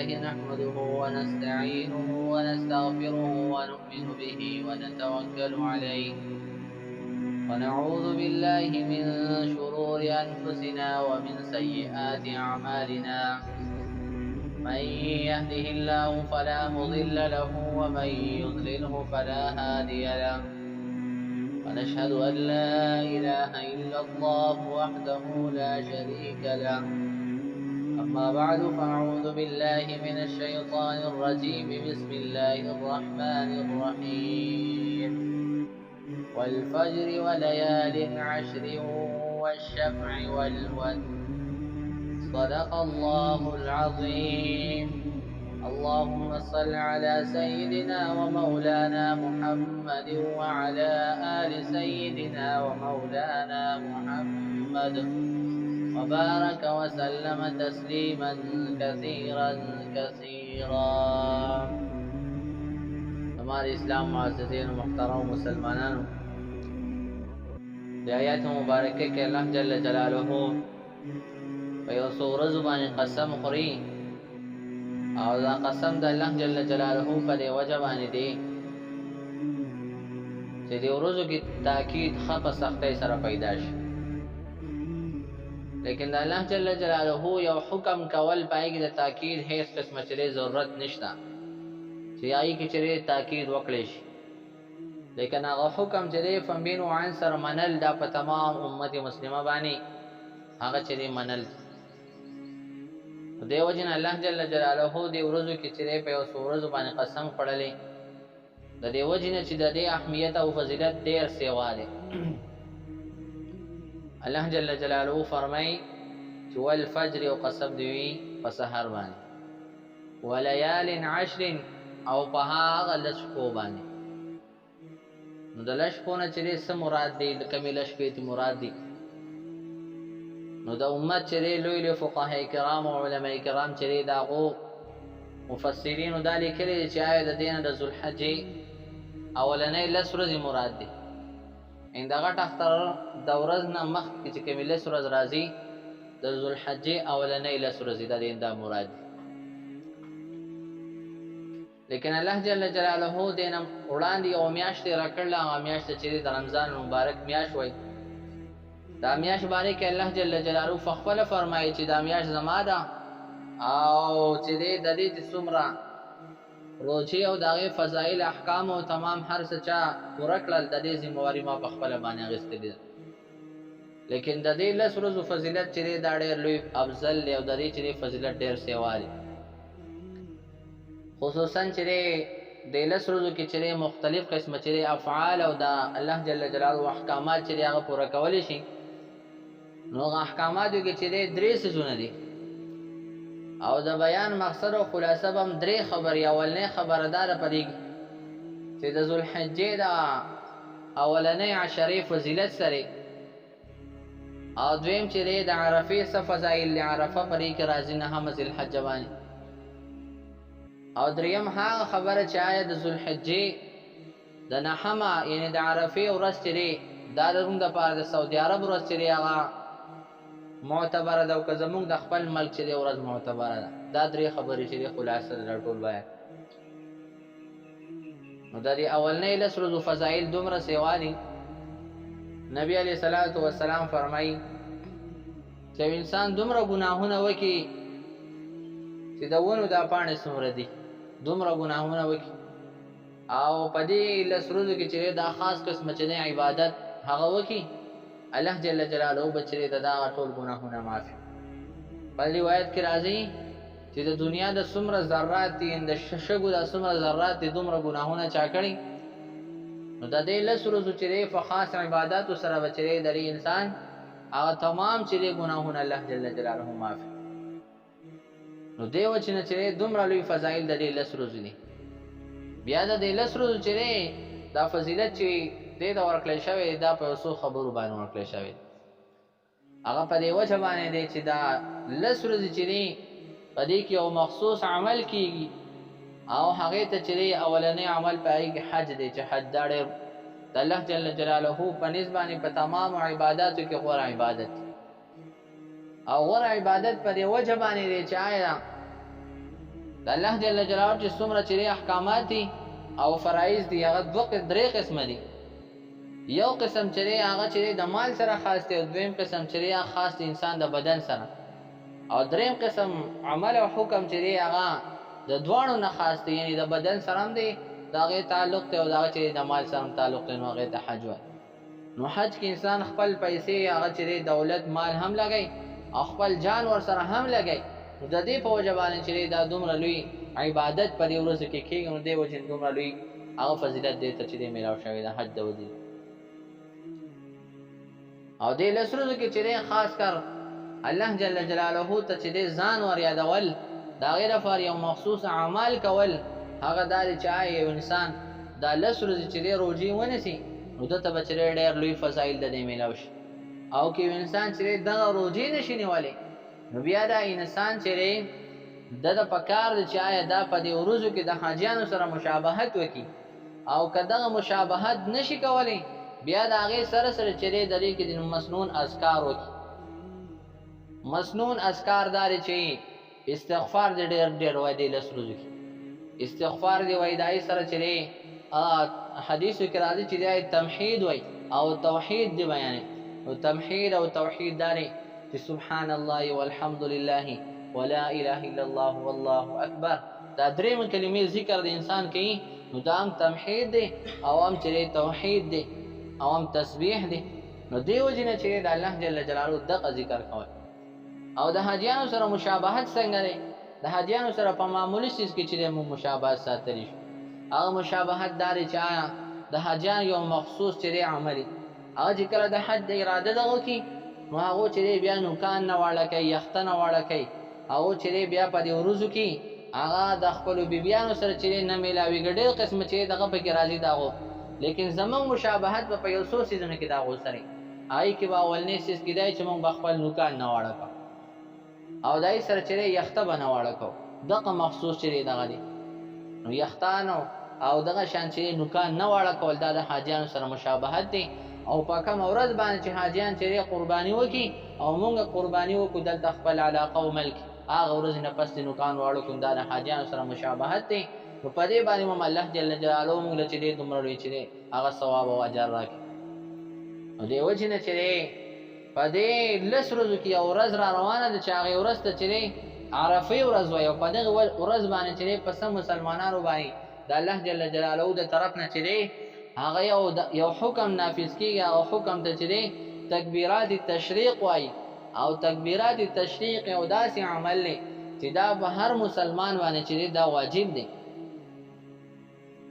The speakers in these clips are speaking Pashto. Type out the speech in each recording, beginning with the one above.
لله نحمده ونستعينه ونستغفره ونؤمن به ونتوكل عليه ونعوذ بالله من شرور أنفسنا ومن سيئات أعمالنا من يهده الله فلا مضل له ومن يضلله فلا هادي له ونشهد أن لا إله إلا الله وحده لا شريك له أما بعد فأعوذ بالله من الشيطان الرجيم بسم الله الرحمن الرحيم والفجر وليال عشر والشفع والوتر صدق الله العظيم اللهم صل على سيدنا ومولانا محمد وعلى آل سيدنا ومولانا محمد وبارك وسلم تسليما كثيرا كثيرا. हमारे इस्लाम मुअज़्ज़ज़ीन मुहतरम मुसलमानों आयत मुबारक के अल्लाह जल्ल जलालुहु په یو څو ورځو باندې قسم خوري او دا قسم د الله جل جلاله په دی وجه باندې دی چې دی ورځو کې تاکید خپ سختۍ سره پیدا شي لیکن د الله جل جلاله یو حکم کول پایږي د تاکید هیڅ قسمه چره ضرورت نشته چې آی کې چره تاکید وکړي شي لیکن هغه حکم چې دی فمبین وعن سر منل دا په تمام امت مسلمه باندې هغه چره منل دیو جن الله جل جلاله دی ورځو کې چره په یو ورځو باندې قسم خړلې د دیو جن چې د دې اهمیت او فضیلت ډېر سیوا ده الله جل جلاله فرمای چې والفجر او قسم دی په سحر باندې وليال عشر او په هغه لشکو باندې نو د لشکو نه چې څه مراد دی د کمیل شپې ته مراد دی نو د امت چره لوی له فقهای کرام او علماء کرام چره داغو مفسرین دا لیکلي چې آیا د دین د ذوالحجې اولنې لس ورځې مراد دي ان دغه اختر د ورځ نه مخ چې کومې لس ورځ راځي د ذوالحجې اولنې لس ورځې د دین دا مراد دي لیکن الله جل جلاله دینم وړاندې او میاشتې راکړل هغه میاشت چې د رمضان مبارک میاشت وای دا میاش باندې کې الله جل جلاله فخفل فرمایي چې دا میاش زما ده او چې د دې څومره روزي او دغه فضایل احکام او تمام هر څه چا ورکل د دې ذمہواری ما په خپل باندې غوښتل دي لیکن د دې لس ورځو فضیلت چې دا ډېر لوی افضل دی او د دې چې فضیلت ډېر سیوالي خصوصا چې د لس ورځو کې چې مختلف قسمه چې افعال او د الله جل جلاله احکامات چې هغه پوره کول شي نو احکاماتو کې چې درې سيزونه دي او د بیان مقصد او خلاصه هم درې خبرې اولنې خبردار پرې چې د ذوالحجې دا اولنې عشرې فضیلت سره او دویم چې د عرفه صف فضایل عرفه پرې کې راځي نه هم ذوالحجې باندې او دریم هغه خبره چې آیا د ذوالحجې د نحمه یعنی د عرفه ورځ چې دا دروند د پاره د سعودي عرب ورځ چې هغه معتبره ده او که زمونږ د خپل ملک چې د ورځ معتبره ده دا درې خبرې چې خلاصه راټول بیان نو د دې اولنې لس ورځو فضایل دومره سیوالي نبی علیہ الصلوۃ والسلام فرمایي چې انسان دومره ګناهونه وکي چې دا ونه د پانې سمره دي دومره ګناهونه وکي او پدې لس ورځو کې چې دا خاص قسم چې عبادت هغه وکي الله جل جلاله بچره دا ټول ګناهونه معافي په روایت کې راځي چې د دنیا د څومره ذرات دي د ششګو د څومره ذرات دي دومره ګناهونه چا کړی نو د دې لس ورځو چې په خاص عبادت سره بچره د انسان هغه تمام چې ګناهونه الله جل جلاله معافي نو دیو چې دومره لوی فضایل د دې لس ورځو دي بیا د دې لس ورځو چې دا فضیلت چې د ورکړل شوی دا په څو خبرو باندې ورکړل شوی هغه په دې وجه باندې دی چې دا لس ورځې چې په دې کې یو مخصوص عمل کیږي او هغه ته چې اولنې عمل پایږي حج دی چې حج دا ډېر د الله جل جلاله په نسبت په تمام عبادتو کې غوړه عبادت او غوړه عبادت په دې وجه باندې دی چې آیا د الله جل جلاله چې څومره چې احکامات دي او فرایض دي هغه درې قسمه دي. یو قسم چې هغه چې د مال سره خاص دی، او دویم قسم چې هغه خاص دی انسان د بدن سره، او دریم قسم عمل او حکم چې هغه د دواړو نه خاص دی، یعنی د بدن سره هم دی دا غي تعلق دی او دا چې د مال سره تعلق دی، نو هغه ته حج وایي. نو حج کې انسان خپل پیسې هغه چې دولت مال هم لګي او خپل جان ور سره هم لګي. د دې په وجه باندې چې دا دومره لوی عبادت په دې ورځ کې کېږي، نو دې وجه دومره لوی هغه فضیلت دی ته چې میلاو شوی د حج د ودی. او دې لسرو کې چې خاص کر الله جل جلاله ته چې ځان ور یادول، دا غیر فار یو مخصوص اعمال کول، هغه دار چې یو انسان دا لسرو چې روزي ونسی، نو ته به چې ډېر لوی فضایل د دې میلاو شي. او کې انسان چې دغه روزي نشي نیولای، نو بیا دا انسان چې د پکار چې دا په دې ورځو کې د حاجیانو سره مشابهت وکي، او کداغه مشابهت نشي کولای، بیا دا هغه سره چې د دې کې د مسنون اذکار وکي. مسنون اذکار دار چې استغفار دې ډېر وای دی لسرو کې استغفار دی وای دای سره چې حدیثو کې راځي چې دا تمحید وای او توحید دی بیان، او تمحید او توحید داري چې سبحان الله والحمد لله ولا اله الا الله والله اکبر، دا درې کلمې ذکر د انسان کوي، نو دا هم تمحید دی او هم چې توحید دی او هم تسبیح دی. نو دیو جن چې د الله جل جلاله دغه ذکر کوي. او د حاجیانو سره مشابهت څنګه دی؟ د حاجیانو سره په معمولی چیز کې چې مو مشابهت ساتلی شو، هغه مشابهت داري چې د حاجیان یو مخصوص چې عملي، هغه چې کله د حج د اراده دغه کی، نو هغه چې بیا نوکان نه واړه کوي، یخته نه واړه کوي، هغه چې بیا په دې ورځو کې هغه د خپل بیبیانو سره چې نه میلاوي ګډه قسم چې دغه په کې راځي داغو. لیکن زمون مشابهت په یو څو سيزونو کې داغو سره آی کې باولنې سیس کې دای چې مونږ خپل نوکان نه واړه کو، او دای سره چې یخته بنه واړه کو، دغه مخصوص چې دغه دی. نو یختانو او دغه شان چې نوکان نه واړه کول دا د حاجیانو سره مشابهت دی. او په کوم ورځ باندې چې حاجیان چې قرباني وکي او مونږ قرباني وکړو دلته خپل علاقه او ملک، هغه ورځ نه پس د نوکان واړو کوم دا د حاجیانو سره مشابهت دی. نو په دې باندې هم الله جل جلاله موږ له چې دومره لوی چې هغه ثواب او اجر راکړي. او دې وجه نه چې په دې لس ورځو کې یو ورځ را روانه ده چې هغه ورځ ته چې عرفه ورځ وایي، او په دغه ورځ باندې چې په سم مسلمانانو باندې د الله جل جلاله د طرف نه چې هغه یو حکم نافذ کیږي، او حکم ته چې تکبیرات التشریق وایي. او تکبیرات التشریق یو داسې عمل دی چې دا به هر مسلمان باندې چې دا واجب دی.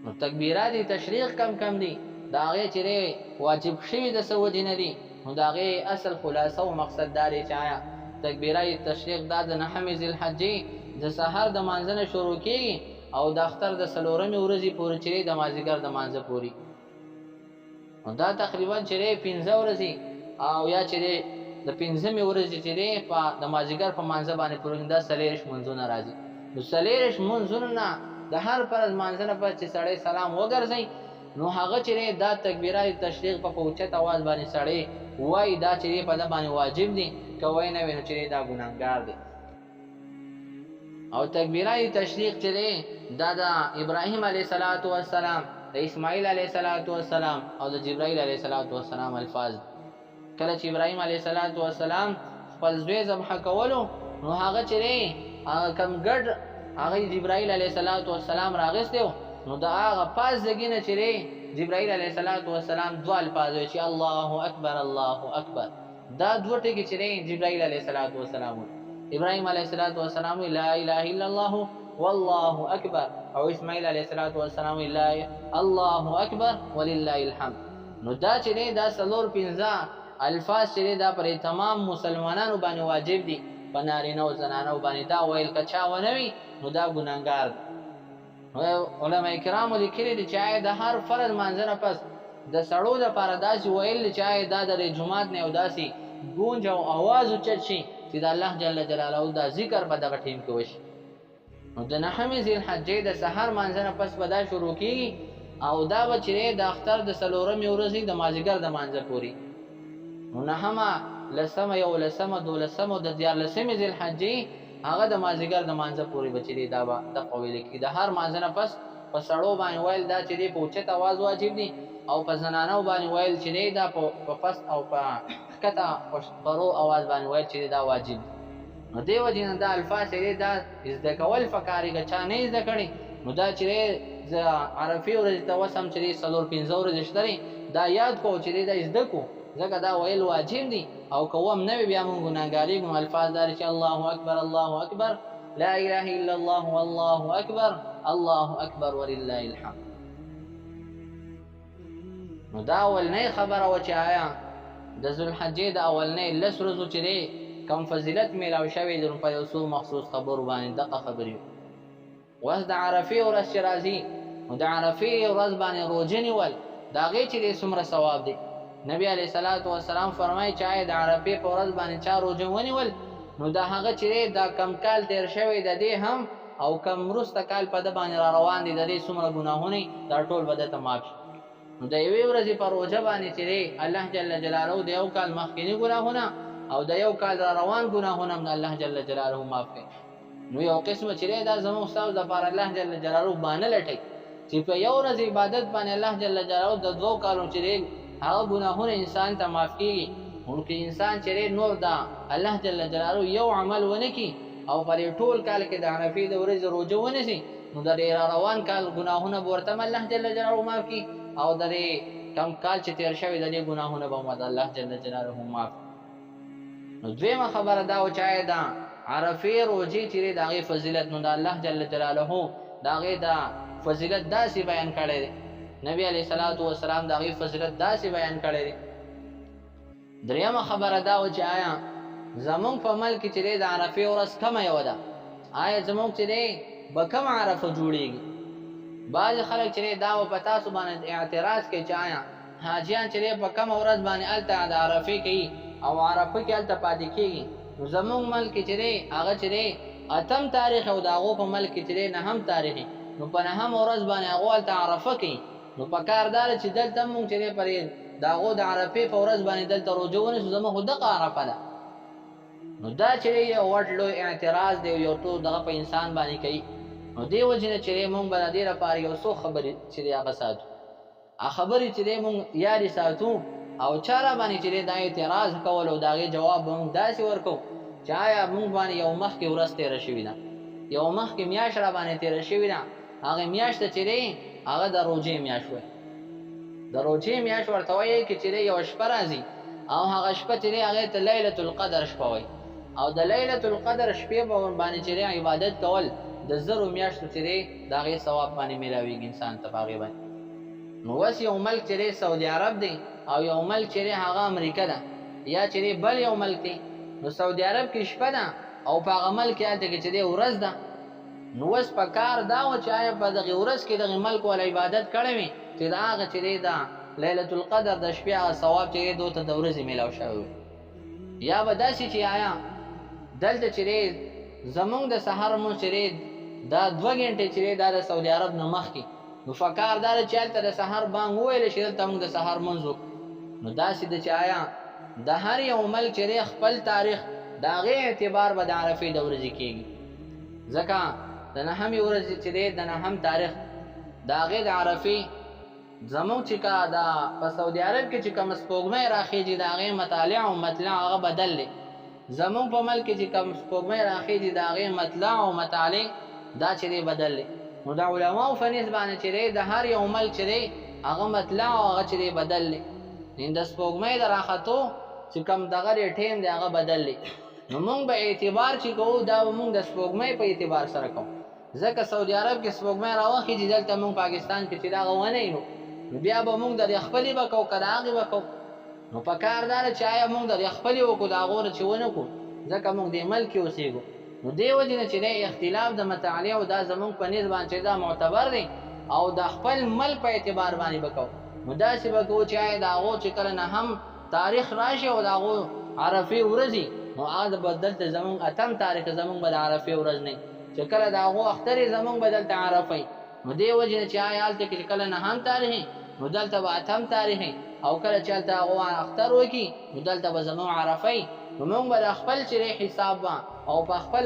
نو تکبیرات التشریق کم دي، دا هغه چې واجب شوی د سعودي نه دي، نو دا هغه اصل خلاصه او مقصد داري چې تکبیرات التشریق دا د نحم ذی الحجې د سحر د مانځنه شروع کیږي او د اختر د سلورمې ورځې پورې چې د مازیګر د مانځه پورې، دا تقریبا چې 15 ورځې او یا چې د 15مې ورځې چې په د مازیګر په مانځه باندې پورې دا سلیرش منځونه راځي. نو سلیرش منځونه نه د هر فرض مانځنه په چې سړی سلام وګرځي، نو هغه چې دا تکبیرات تشریق په اوچت आवाज باندې سړی وای دا چې په د باندې واجب دي، کوي نه ویني چې دا ګناهګار دي. او تکبیرات تشریق چې دا د ابراهیم علیه السلام، د اسماعیل علیه السلام او د جبرائیل علیه السلام الفاظ. کله چې ابراهیم علیه السلام خپل زوی ذبح کولو، نو هغه چې کم ګډ هغه جبرائیل علیه السلام راغستو، نو دا هغه پاس دګینه چې جبرائیل علیه السلام دوه الفاظ وی چې الله اکبر الله اکبر، دا دوه ټکي چې جبرائیل علیه السلام ابراهیم علیه السلام لا اله الا الله والله اکبر، او اسماعیل علیه السلام لا الله اکبر ولله الحمد. نو دا چې دا څلور 15 الفاظ چې دا پر تمام مسلمانانو باندې واجب دي، په نارینه او زنانه باندې دا ویل کچا ونوي نو دا ګناهګار. علماء کرام لیکلي دي چې د هر فرض مانځنه پس د سړو لپاره داسې ویل چې دا د جمعات نه او داسې گونج او आवाज اوچت شي چې د الله جل جلاله دا ذکر په دغه ټیم کې وشي. نو د نحم ذی الحجې د سحر مانځنه پس به دا شروع کیږي، او دا به چې د اختر د سلورمې ورځې د مازیګر د مانځه پورې. نو نحمه لسمه یو لسمه دولسمه د 14 ذی الحجې هغه د مازدیګر د مانځه پورې به چې دی دا به دقه ویل کېږي. د هر مانځه نه پس په سړو باندې ویل دا چې دی په اوچت اواز واجب دي، او په زنانو باندې ویل چې دی دا په پست او په ښکته پرو اواز باندې ویل چې دی دا واجب دي. نو دې وجې نه دا الفاظ چې دی دا زده کول پکار که چا نه زده کړي نو دا چې دی زه عرفې ورځې ته وس هم چې دی 4-5 ورځې شته دی دا یاد کو چې دی دا زده کو، ځکه دا ویل واجب دي. او که وم نه وي بیا مونږ ګناهګارېږو. نو الفاظ دا چې الله اکبر الله اکبر لا اله الا الله والله اکبر الله اکبر ولله الحمد. نو دا اولنۍ خبره وه چې آیا د ذوالحجې د اولنۍ 10 ورځو چې دی کم فضیلت میلاو شوی دی، نو په یو څو مخصوص خبرو باندې دغه خبرې اوس د عرفې ورځ چې راځي نو د عرفې ورځ باندې روژه نیول د هغې چې دی څومره ثواب دی. نبی علیه الصلاة والسلام فرمایي چې آیا د عرفې په ورځ باندې چا روژه ونیول نو د هغه چې دی دا کم کال تېر شوی د دې هم او کم وروسته کال په ده باندې را روان دي د دې څومره ګناهونه دا ټول به ده ته معاف شي. نو د یوې ورځې په روژه باندې چې دی الله جل جلاله د یو کال مخکیني ګناهونه او د یو کال را روان ګناهونه هم الله جل جلاله معاف کوي. نو یو قسمه چې دی دا زموږ ستاسو دپاره الله جل جلاله بانه لټوي چې په یو ورځ عبادت باندې الله جل جلاله د 2 کالو چې دی هغه ګناهونه انسان ته معاف کېږي. نو که انسان چې دی نور دا الله جل جلاله یو عمل ونه کړي او په دې ټول کال کې د عرفې د ورځې روژه ونیسي نو د دې را روان کال ګناهونه به ورته الله جل جلاله معاف کړي او د دې کم کال چې تېر شوی د دې ګناهونه به هم الله جل جلاله معاف کړي. نو دویمه خبره دا و چې آیا د عرفې روژې چې دی د هغې فضیلت نو د الله جل جلاله د هغې د فضیلت داسې بیان کړی دی. نبی علیه الصلاة والسلام د هغې فضیلت داسې بیان کړی دی. دریمه خبره دا و چې آیا زمونږ په ملک کې چې دی د عرفې ورځ کمه یوه ده، آیا زمونږ چې دی به کومه عرفه جوړېږي؟ بعضې خلک چې دی دا به په تاسو باندې اعتراض کوي چې آیا حاجیان چې دی په کومه ورځ باندې هلته د عرفې کوي او عرفه کې هلته پاتې کېږي. نو زمونږ ملک کې چې دی هغه چې دی 8 تاریخ او د هغو په ملک کې چې دی 9 تاریخ نو په 9 ورځ باندې هغو هلته عرفه کوي. نو په کار دا ده چې دلته مونږ چې دی پر د هغو د عرفې په ورځ باندې دلته روژه ونیسو زموږ خو دغه عرفه ده. نو دا چې دی یو وړ لوی اعتراض دی یو ټول دغه په انسان باندې کوي. نو دې وجې نه چې دی مونږ به د دې لپاره یو څو خبرې چې دی هغه ساتو، هغه خبرې چې دی مونږ یادې ساتو او چا را باندې چې دی دا اعتراض کول او د هغې جواب به مونږ داسې ورکوو چې آیا مونږ باندې یو مخکې ورځ تېره شوې ده، یو مخکې میاشت را باندې تېره شوې ده، هغې میاشت ته چې دی هغه د روژې میاشت وایي. د روژې میاشت ورته وایي چې دی یوه شپه راځي او هغه شپه چې دی هغې ته لیلة القدر شپه وایي او د لیلة القدر شپې به ورباندې چې دی عبادت کول د 1000 میاشتو چې دی د هغې ثواب باندې میلاویږي انسان ته په هغې باندې. نو اوس یو ملک چې دی سعودي عرب دی او یو ملک چې دی هغه امریکا ده یا چې دی بل یو ملک دی. نو سعودي عرب کې شپه ده او په هغه ملک کې هلته کې چې دی ورځ ده. نو اوس په کار دا و چې آیا په دغې ورځ کې دغې ملک والا عبادت کړی وي چې د هغه چې دی د لیلة القدر د شپې هغه ثواب چې دی دو ته د ورځې میلاو شوی وي. یا به داسې چې آیا دلته چې دی زمونږ د سهار مونځ چې دی دا 2 غنټې چې دی دا د سعودي عرب نه مخکې نو فکار دا ده چې هلته د سهار بانګ وویلی شي دلته مونږ د سهار مونځ وکړو. نو داسې ده چې آیا د هر یو ملک چې دی خپل تاریخ د هغې اعتبار به د عرفې د ورځې کېږي. ځکه د 9مې ورځې چې دی د 9م تاریخ د هغې د عرفې زمونږ چې که د په سعودي عرب کې چې کوم سپوږمۍ راخېږي د هغې مطالع او مطلع هغه بدل دی. زمونږ په ملک کې چې کوم سپوږمۍ راخېږي د هغې مطلع او مطالع دا چې دی بدل دی. نو د علماو په نسبت باندې چې دی د هر یو ملک چې دی هغه مطلع او هغه چې دی بدل دی. د سپوږمۍ د راختو چې کوم دغه دی ټیم دی هغه بدل دی. نو مونږ به اعتبار چې کوو دا به مونږ د سپوږمۍ په اعتبار سره کوو. ځکه سعودي عرب کې سپوږمۍ راوخېږي دلته مونږ پاکستان کې چې دغه ونه یو نو بیا به مونږ د خپلې به کوو که د هغې به کوو. نو په کار دا ده چې آیا مونږ د خپلې وکړو د هغو نه چې ونه کړو ځکه مونږ دې ملک کې اوسېږو. نو دې وجې نه چې دی اختلاف د مطالعو دا زمونږ په نسبت باندې چې دا معتبر دی او د خپل ملک په اعتبار باندې به کوو. نو داسې به کوو چې آیا د هغو چې کله 9م تاریخ راشي او د هغو عرفې ورځي نو هغه به دلته زمونږ 8م تاریخ زمونږ به د عرفې ورځ نه چې کله د هغو اختر یې زمونږ به دلته عرفه وي. نو دې وجې نه چې آیا هلته کې کله 9م تاریخ نو دلته به 8م تاریخ او کله چې هلته هغه اختر وکړي نو دلته به زموږ عرفه نو موږ به د خپل چې حساب او په خپل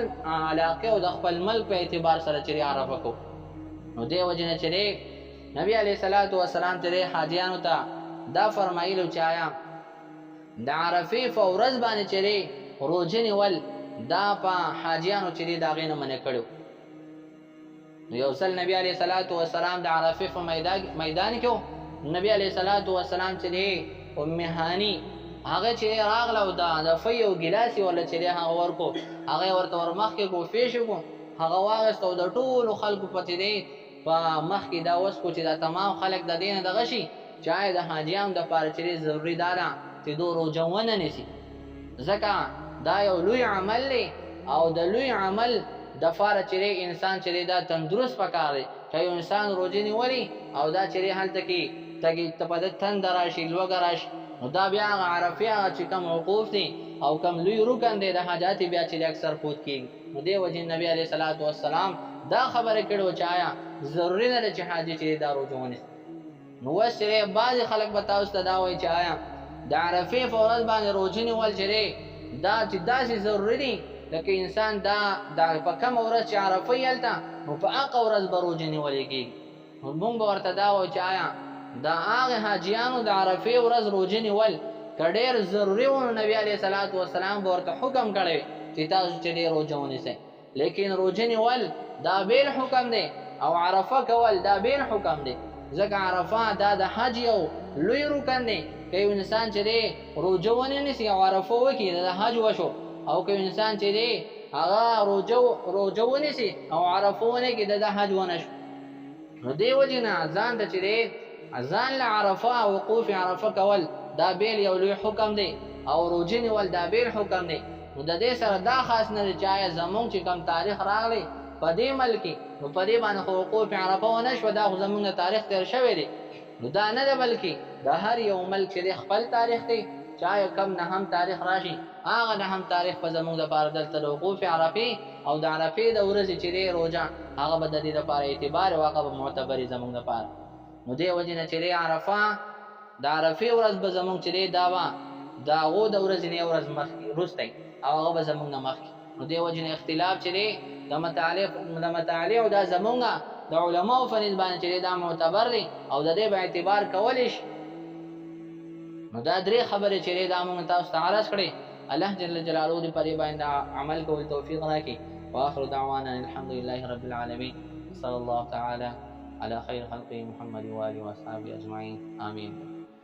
علاقې او د خپل ملک په اعتبار سره چې عرفه کوو. نو دې وجې نه چې نبی علیه الصلاة والسلام چې حاجیانو ته دا فرمایلو چې آیا د عرفې په ورځ باندې چې روژه نیول دا په حاجیانو چې د هغې نه منع کړي. نو یو ځل نبی علیه الصلاة والسلام د عرفې په میدان کې نبی علیه الصلاة والسلام چې ام هاني هغه چې راغله او د فی او ګیلاس یې ورله چې هغه ورکو هغه یې ورته ور مخکې کړو فیش یې کړو هغه واغېست او د ټولو خلکو په چې په مخکې دا وسکو چې دا تمام خلک د دې نه دغه شي چې د حاجیانو دپاره چې ضروري دا ده چې دو روژه ونه نیسي ځکه دا یو لوی عمل دی او د لوی عمل دپاره چې انسان چې دا تندرست پکار دی که یو انسان روژه نیولي او دا چې هلته کې په د تنده راشي لوږه راشي نو دا بیا هغه عرفې هغه چې کم وقوف دی او کم لوی رکن دی د حاجات بیا چې اکثر فوت کېږي. نو دې وجې نبي علیه الصلاة والسلام دا خبره کړې چې آیا ضروري نه ده چې حاجي چې دا روژه ونیسي. نو اوس چې بعضې خلک به تاسو ته دا وایي چې آیا د عرفې په ورځ باندې روژه نیول چې دا چې داسې ضروري دي لکه انسان دا په کومه ورځ چې عرفه یې هلته نو په هغه ورځ به روژه نیولی کېږي. نو موږ به ورته دا وایو چې آیا دا هغه حاجیانو د عرفې ورځ روژه نیول که ډېر ضروري و نو نبي علیه الصلاة والسلام به ورته حکم کړی چې تاسو چې روژه ونیسئ. لیکن روژه نیول دا بیل حکم دی او عرفه کول دا بیل حکم دی ځکه عرفه دا د حج یو لوی رکن دی. که یو انسان چې روژه ونه نیسي او عرفه وکړي د حج وشو او که انسان چې هغه روژه ونیسي او عرفه ونه کړي د حج ونه شو. نو دې وجې نه ځان ته چې ځان له عرفه وقوف عرفه کول دا بیل یو لوی حکم دی او روژه نیول دا بیل حکم دی. نو د دې سره دا خاص نه دی چې آیا زموږ چې کم تاریخ راغلی په دې ملک کې نو په دې باندې خو وقوف عرفه ونه شوه دا خو زموږ نه تاریخ تېر شوی دی. نو دا نه ده بلکې د هر یو ملک چې خپل تاریخ دی چې آیا کم نهم تاریخ راشي هغه نهم تاریخ په زموږ دپاره دلته د وقوف عرفې او د عرفې د ورځې چې دی روژه هغه به د دې دپاره اعتبار او هغه به معتبري زموږ دپاره. نو دې وجې نه چې عرفه د عرفې ورځ به زموږ چې دا به د هغو د ورځې نه ورځ مخکې وروستی او هغه به زموږ نه مخکې. نو دې وجې نه اختلاف چې د متعلق دا زموږ د علماو په نسبت باندې چې دا معتبر دی او د دې به اعتبار کولی شي. نو دا درې خبرې چې دا موږ تاسو ته عرض کړې. الله جل جلاله دې په دې باندې عمل کول توفیق راکړي. واخر دعوانا الحمد لله رب العالمين صلى الله تعالى على خير خلقه محمد وآله وأصحابه أجمعين آمين.